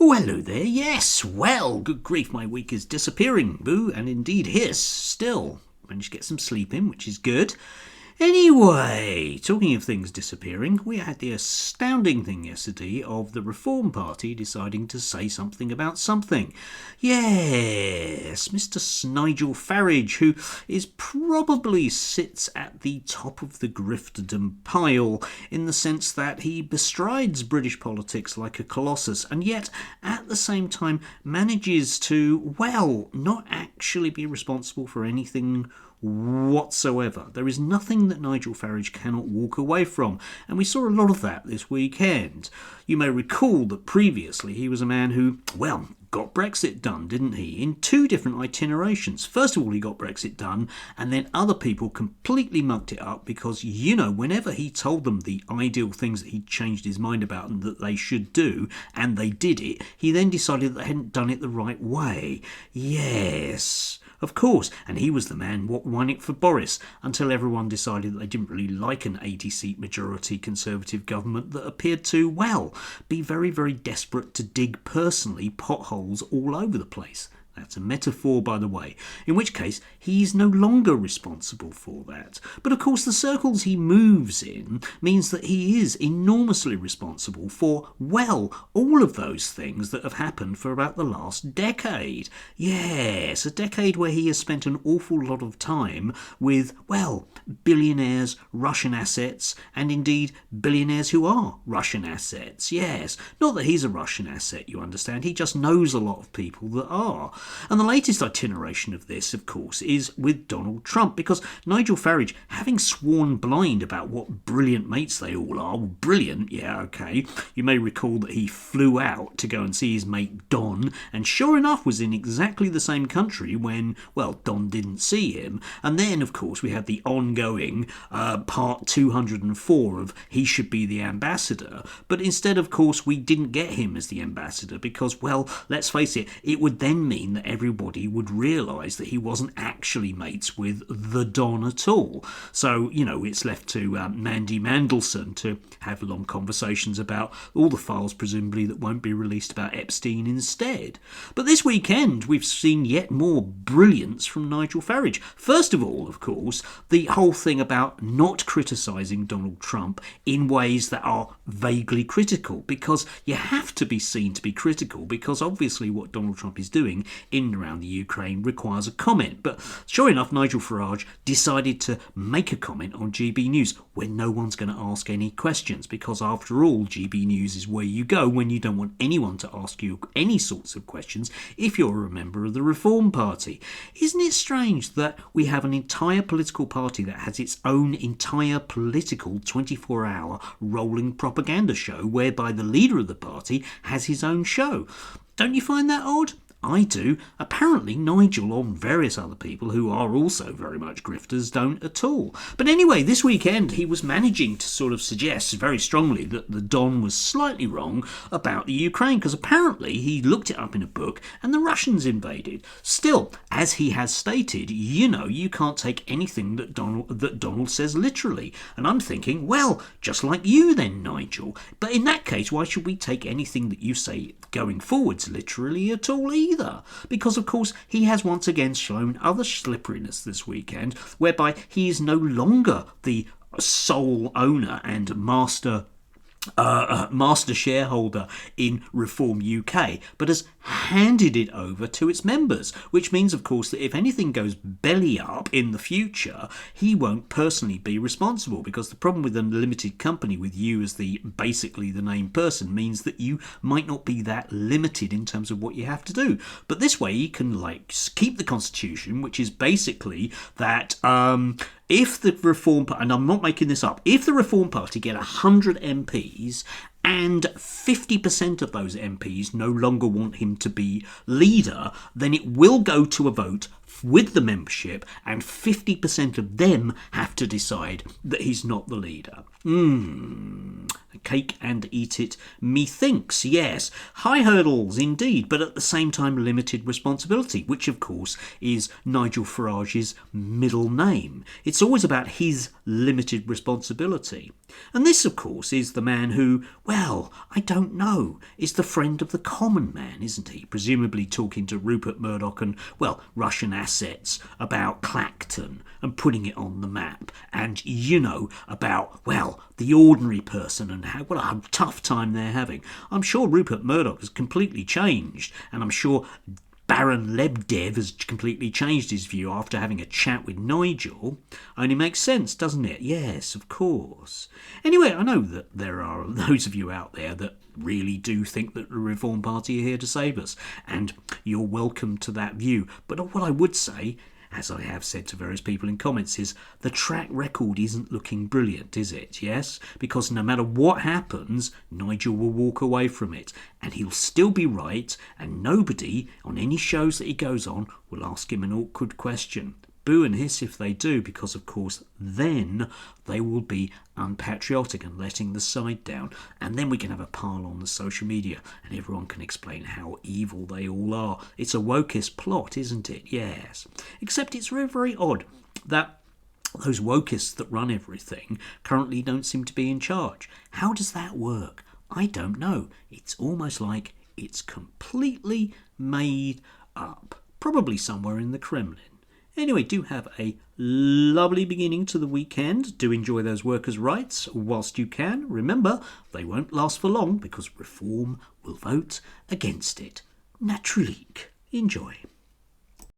Oh, hello there. Yes, well, good grief, my week is disappearing, boo, and indeed hiss, still. Managed to get some sleep in, which is good. Anyway, talking of things disappearing, we had the astounding thing yesterday of the Reform Party deciding to say something about something. Yes, Mr. Nigel Farage, who is probably sits at the top of the Grifterdom pile in the sense that he bestrides British politics like a Colossus and yet at the same time manages to, well, not actually be responsible for anything whatsoever. There is nothing that Nigel Farage cannot walk away from, and we saw a lot of that this weekend. You may recall that previously he was a man who, well, got Brexit done, didn't he? In two different itinerations. First of all, he got Brexit done, and then other people completely mucked it up because, you know, whenever he told them the ideal things that he'd changed his mind about and that they should do, and they did it, he then decided that they hadn't done it the right way. Yes, of course, and he was the man what won it for Boris until everyone decided that they didn't really like an 80-seat majority Conservative government that appeared to, well, be very, very desperate to dig personally potholes all over the place. That's a metaphor, by the way, in which case he's no longer responsible for that. But of course the circles he moves in means that he is enormously responsible for, well, all of those things that have happened for about the last decade. Yes, a decade where he has spent an awful lot of time with, well, billionaires, Russian assets, and indeed billionaires who are Russian assets. Yes, not that he's a Russian asset, you understand, he just knows a lot of people that are. And the latest itineration of this, of course, is with Donald Trump, because Nigel Farage, having sworn blind about what brilliant mates they all are, well, brilliant, yeah, okay, you may recall that he flew out to go and see his mate Don, and sure enough was in exactly the same country when, well, Don didn't see him. And then, of course, we had the ongoing part 204 of he should be the ambassador, but instead, of course, we didn't get him as the ambassador because, well, let's face it, it would then mean that everybody would realise that he wasn't actually mates with the Don at all. So, you know, it's left to Mandy Mandelson to have long conversations about all the files, presumably, that won't be released about Epstein instead. But this weekend, we've seen yet more brilliance from Nigel Farage. First of all, of course, the whole thing about not criticising Donald Trump in ways that are vaguely critical, because you have to be seen to be critical, because obviously what Donald Trump is doing in and around the Ukraine requires a comment. But sure enough, Nigel Farage decided to make a comment on GB News when no one's going to ask any questions, because after all, GB News is where you go when you don't want anyone to ask you any sorts of questions if you're a member of the Reform Party. Isn't it strange that we have an entire political party that has its own entire political 24-hour rolling propaganda show whereby the leader of the party has his own show? Don't you find that odd? I do. Apparently Nigel or various other people who are also very much grifters don't at all. But anyway, this weekend he was managing to sort of suggest very strongly that the Don was slightly wrong about the Ukraine, because apparently he looked it up in a book and the Russians invaded. Still, as he has stated, you know, you can't take anything that Donald says literally. And I'm thinking, well, just like you then, Nigel. But in that case, why should we take anything that you say going forwards literally at all either? Because of course he has once again shown other slipperiness this weekend, whereby he is no longer the sole owner and master shareholder in Reform UK, but has handed it over to its members, which means of course that if anything goes belly up in the future, he won't personally be responsible, because the problem with a limited company with you as the basically the named person means that you might not be that limited in terms of what you have to do. But this way he can keep the constitution, which is basically that if the Reform Party, and I'm not making this up, if the Reform Party get 100 MPs and 50% of those MPs no longer want him to be leader, then it will go to a vote with the membership and 50% of them have to decide that he's not the leader. Cake and eat it, methinks, yes. High hurdles indeed, but at the same time limited responsibility, which of course is Nigel Farage's middle name. It's always about his limited responsibility. And this, of course, is the man who, well, I don't know, is the friend of the common man, isn't he? Presumably talking to Rupert Murdoch and, well, Russian assets about Clacton and putting it on the map. And, about, well, the ordinary person and how, what a tough time they're having. I'm sure Rupert Murdoch has completely changed, and I'm sure Baron Lebdev has completely changed his view after having a chat with Nigel. Only makes sense, doesn't it? Yes, of course. Anyway, I know that there are those of you out there that really do think that the Reform Party are here to save us, and you're welcome to that view. But what I would say, as I have said to various people in comments, is the track record isn't looking brilliant, is it? Yes? Because no matter what happens, Nigel will walk away from it, and he'll still be right, and nobody on any shows that he goes on will ask him an awkward question. Boo and hiss if they do, because of course then they will be unpatriotic and letting the side down, and then we can have a pile on the social media and everyone can explain how evil they all are. It's a wokist plot, isn't it? Yes. Except it's very, very odd that those wokists that run everything currently don't seem to be in charge. How does that work? I don't know. It's almost like it's completely made up. Probably somewhere in the Kremlin. Anyway, do have a lovely beginning to the weekend. Do enjoy those workers' rights whilst you can. Remember, they won't last for long because Reform will vote against it. Naturally. Enjoy.